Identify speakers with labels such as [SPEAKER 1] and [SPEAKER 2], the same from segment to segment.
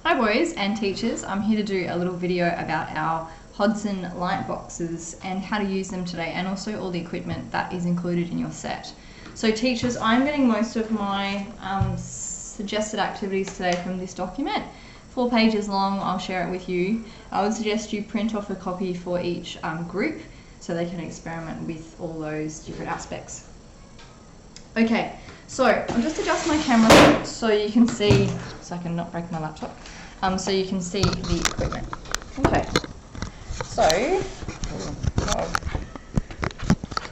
[SPEAKER 1] Hi boys and teachers, I'm here to do a little video about our Hodson light boxes and how to use them today, and also all the equipment that is included in your set. So teachers, I'm getting most of my suggested activities today from this document. 4 pages long, I'll share it with you. I would suggest you print off a copy for each group so they can experiment with all those different aspects. Okay, so I'll just adjust my camera so you can see, so I can not break my laptop, so you can see the equipment. Okay, so,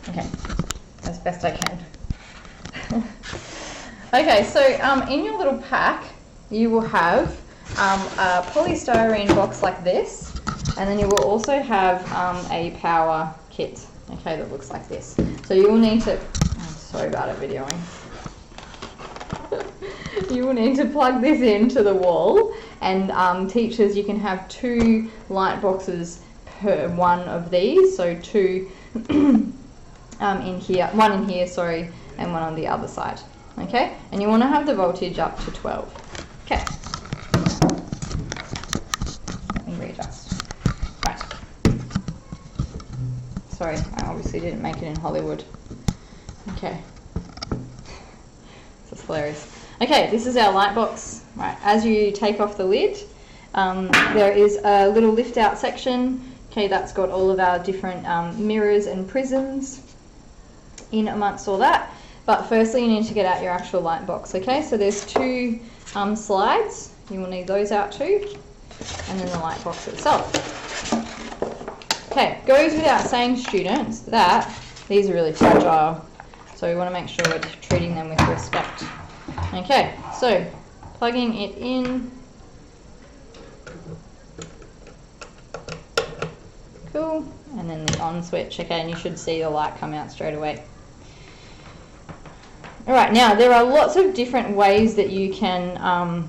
[SPEAKER 1] okay, as best I can. Okay, so in your little pack, you will have a polystyrene box like this, and then you will also have a power kit, okay, that looks like this. So you will need to, I'm so bad at videoing. You will need to plug this into the wall, and teachers, you can have 2 light boxes per one of these, so 2 in here, 1 in here, sorry, and 1 on the other side, okay? And you want to have the voltage up to 12. Okay. Let me readjust. Right. Sorry, I obviously didn't make it in Hollywood. Okay. This is hilarious. Okay, this is our light box. Right, as you take off the lid, there is a little lift out section. Okay, that's got all of our different mirrors and prisms in amongst all that. But firstly, you need to get out your actual light box. Okay, so there's 2 slides. You will need those out too, and then the light box itself. Okay, goes without saying, students, that these are really fragile, so we want to make sure we're treating them with respect. Okay, so plugging it in. Cool, and then the on switch. Okay, and you should see the light come out straight away. Alright, now there are lots of different ways that you can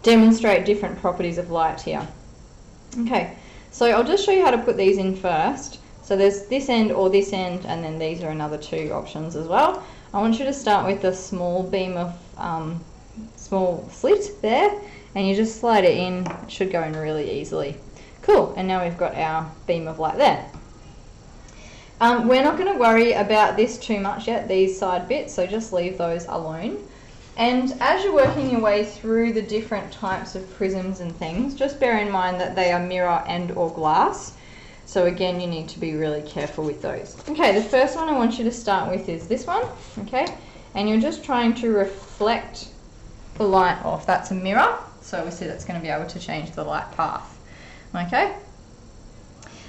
[SPEAKER 1] demonstrate different properties of light here. Okay, so I'll just show you how to put these in first. So there's this end or this end, and then these are another 2 options as well. I want you to start with the small beam of, small slit there, and you just slide it in. It should go in really easily. Cool, and now we've got our beam of light there. We're not going to worry about this too much yet, these side bits, so just leave those alone. And as you're working your way through the different types of prisms and things, just bear in mind that they are mirror and or glass. So again, you need to be really careful with those. Okay, the first one I want you to start with is this one, okay? And you're just trying to reflect the light off. That's a mirror, so obviously that's going to be able to change the light path, okay?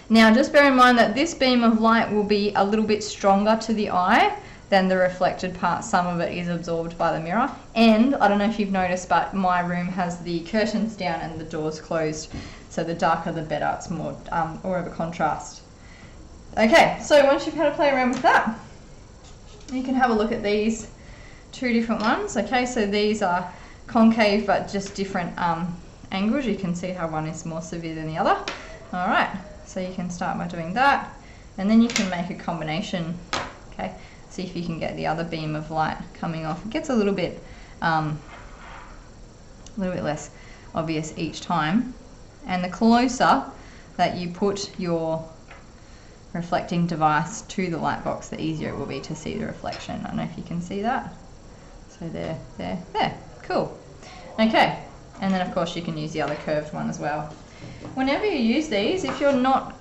[SPEAKER 1] Now just bear in mind that this beam of light will be a little bit stronger to the eye than the reflected part. Some of it is absorbed by the mirror, and I don't know if you've noticed, but my room has the curtains down and the doors closed, so the darker the better. It's more of a contrast. Okay, so once you've had a play around with that, you can have a look at these 2 different ones. Okay, so these are concave but just different angles. You can see how one is more severe than the other. All right, so you can start by doing that, and then you can make a combination. Okay, see if you can get the other beam of light coming off. It gets a little bit less obvious each time, and the closer that you put your reflecting device to the light box, the easier it will be to see the reflection. I don't know if you can see that. So there, cool. Okay, and then of course you can use the other curved one as well. Whenever you use these, if you're not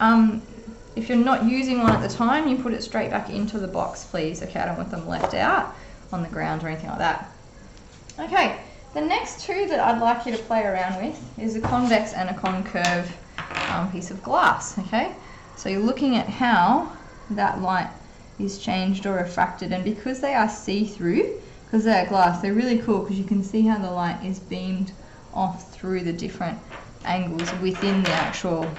[SPEAKER 1] using one at the time, you put it straight back into the box, please. Okay, I don't want them left out on the ground or anything like that. Okay, the next 2 that I'd like you to play around with is a convex and a concave piece of glass. Okay, so you're looking at how that light is changed or refracted, and because they are see-through, because they're glass, they're really cool because you can see how the light is beamed off through the different angles within the actual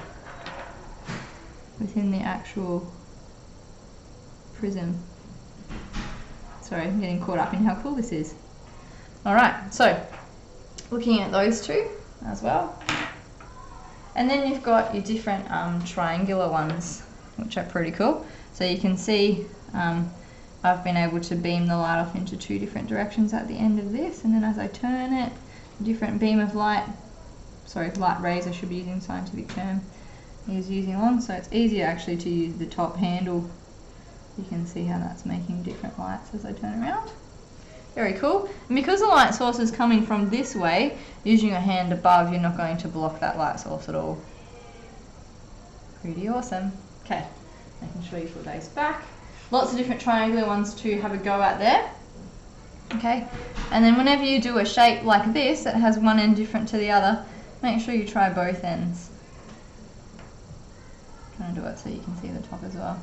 [SPEAKER 1] prism. Sorry, I'm getting caught up in how cool this is. Alright, so looking at those 2 as well. And then you've got your different triangular ones, which are pretty cool. So you can see I've been able to beam the light off into 2 different directions at the end of this, and then as I turn it, a different beam of light sorry, light rays I should be using, scientific term, is using on, so it's easier actually to use the top handle. You can see how that's making different lights as I turn around. Very cool. And because the light source is coming from this way, using your hand above, you're not going to block that light source at all. Pretty awesome. Okay, making sure you put those back. Lots of different triangular ones to have a go at there. Okay, and then whenever you do a shape like this that has one end different to the other, make sure you try both ends. I'm trying to do it so you can see the top as well.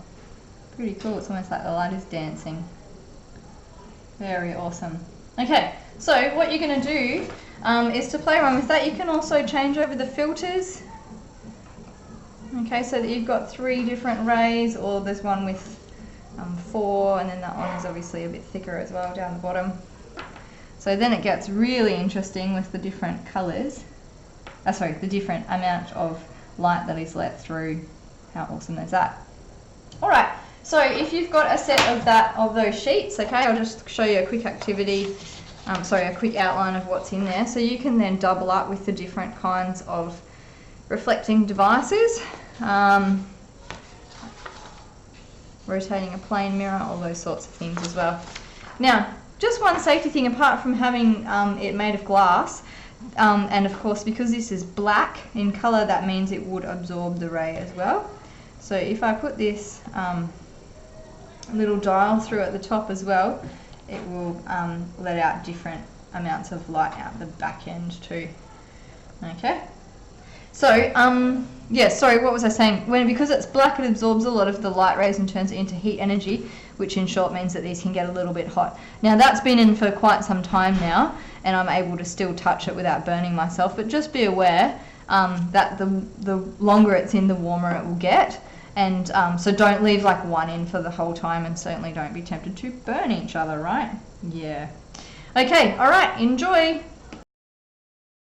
[SPEAKER 1] Pretty cool, it's almost like the light is dancing. Very awesome. Okay, so what you're going to do is to play around with that. You can also change over the filters. Okay, so that you've got 3 different rays, or there's one with 4, and then that one is obviously a bit thicker as well down the bottom. So then it gets really interesting with the different colours. The different amount of light that is let through. How awesome is that? Alright, so if you've got a set of those sheets, okay, I'll just show you a quick activity, a quick outline of what's in there. So you can then double up with the different kinds of reflecting devices. Rotating a plane mirror, all those sorts of things as well. Now, just one safety thing, apart from having it made of glass, and of course because this is black in colour, that means it would absorb the ray as well. So if I put this little dial through at the top as well, it will let out different amounts of light out the back end too. Okay. So, what was I saying? Because it's black, it absorbs a lot of the light rays and turns it into heat energy, which in short means that these can get a little bit hot. Now that's been in for quite some time now, and I'm able to still touch it without burning myself, but just be aware that the longer it's in, the warmer it will get. And so don't leave like one in for the whole time, and certainly don't be tempted to burn each other, right? Yeah. Okay, alright, enjoy!